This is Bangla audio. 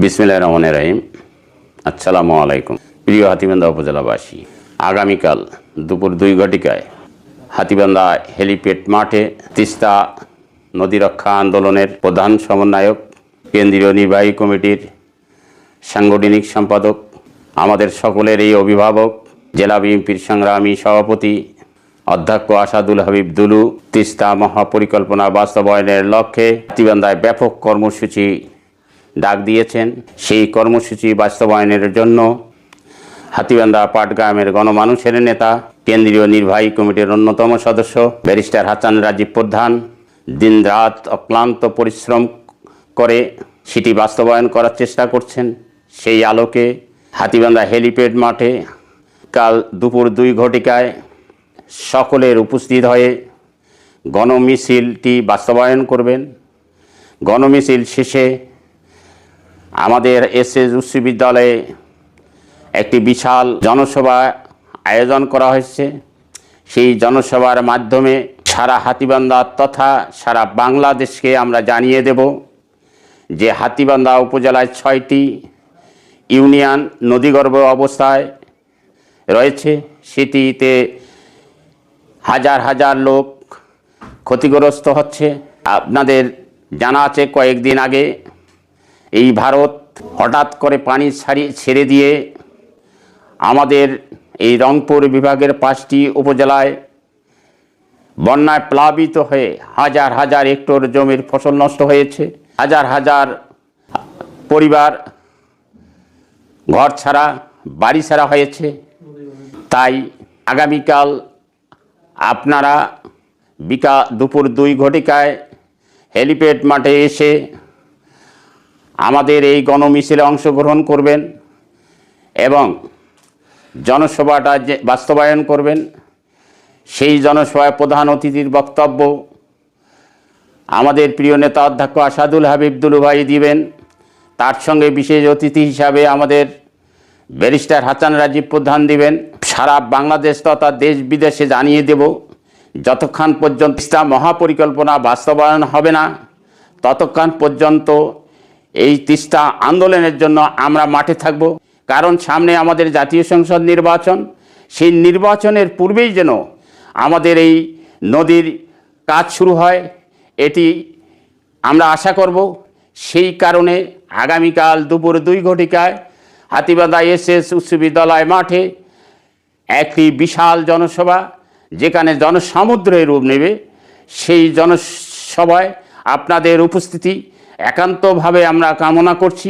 বিসমিল্লাহির রহমানির রহিম। আসসালামু আলাইকুম। প্রিয় হাতীবান্ধা উপজেলাবাসী, আগামীকাল দুপুর 2 ঘটিকায় হাতীবান্ধা হেলিপ্যাড মাঠে তিস্তা নদী রক্ষা আন্দোলনের প্রধান সমন্বয়ক, কেন্দ্রীয় নির্বাহী কমিটির সাংগঠনিক সম্পাদক, আমাদের সকলের এই অভিভাবক, জেলা বিএনপির সংগ্রামী সভাপতি অধ্যক্ষ আসাদুল হাবিব দুলু তিস্তা মহাপরিকল্পনা বাস্তবায়নের লক্ষ্যে হাতীবান্ধায় ব্যাপক কর্মসূচি ডাক দিয়েছেন। সেই কর্মসূচি বাস্তবায়নের জন্য হাতীবান্ধা পাটগ্রামের গণমানুষের নেতা, কেন্দ্রীয় নির্বাহী কমিটির অন্যতম সদস্য ব্যারিস্টার হাসান রাজীব প্রধান দিনরাত অক্লান্ত পরিশ্রম করে সেটি বাস্তবায়ন করার চেষ্টা করছেন। সেই আলোকে হাতীবান্ধা হেলিপ্যাড মাঠে কাল দুপুর 2 ঘটিকায় সকলের উপস্থিত হয়ে গণমিছিলটি বাস্তবায়ন করবেন। গণমিছিল শেষে আমাদের এসএস উচ্চ বিদ্যালয়ে একটি বিশাল জনসভা আয়োজন করা হয়েছে। সেই জনসভার মাধ্যমে সারা হাতীবান্ধা তথা সারা বাংলাদেশকে আমরা জানিয়ে দেব যে হাতীবান্ধা উপজেলায় 6টি ইউনিয়ন নদীগর্ভ অবস্থায় রয়েছে। সেটিতে হাজার হাজার লোক ক্ষতিগ্রস্ত হচ্ছে। আপনাদের জানা আছে, কয়েকদিন আগে এই ভারত হঠাৎ করে পানি ছেড়ে দিয়ে আমাদের এই রংপুর বিভাগের 5টি উপজেলায় বন্যায় প্লাবিত হয়ে হাজার হাজার হেক্টর জমির ফসল নষ্ট হয়েছে। হাজার হাজার পরিবার ঘর ছাড়া, বাড়ি ছাড়া হয়েছে। তাই আগামীকাল আপনারা দুপুর 2 ঘটিকায় হেলিপ্যাড মাঠে এসে আমাদের এই গণমিছিলে অংশগ্রহণ করবেন এবং জনসভাটা যে বাস্তবায়ন করবেন। সেই জনসভায় প্রধান অতিথির বক্তব্য আমাদের প্রিয় নেতা অধ্যক্ষ আসাদুল হাবিব দুলু ভাই দিবেন। তার সঙ্গে বিশেষ অতিথি হিসাবে আমাদের ব্যারিস্টার হাসান রাজীব প্রধান দিবেন। সারা বাংলাদেশ তথা দেশ বিদেশে জানিয়ে দেব, যতক্ষণ পর্যন্ত তিস্তা মহাপরিকল্পনা বাস্তবায়ন হবে না ততক্ষণ পর্যন্ত এই তিস্তা আন্দোলনের জন্য আমরা মাঠে থাকব। কারণ সামনে আমাদের জাতীয় সংসদ নির্বাচন। সেই নির্বাচনের পূর্বেই যেন আমাদের এই নদীর কাজ শুরু হয়, এটি আমরা আশা করব। সেই কারণে আগামীকাল দুপুর 2 ঘটিকায় হাতীবান্ধা এসএস উচ্চ বিদ্যালয় মাঠে একটি বিশাল জনসভা, যেখানে জনসমুদ্রের রূপ নেবে, সেই জনসভায় আপনাদের উপস্থিতি একান্তভাবে আমরা কামনা করছি।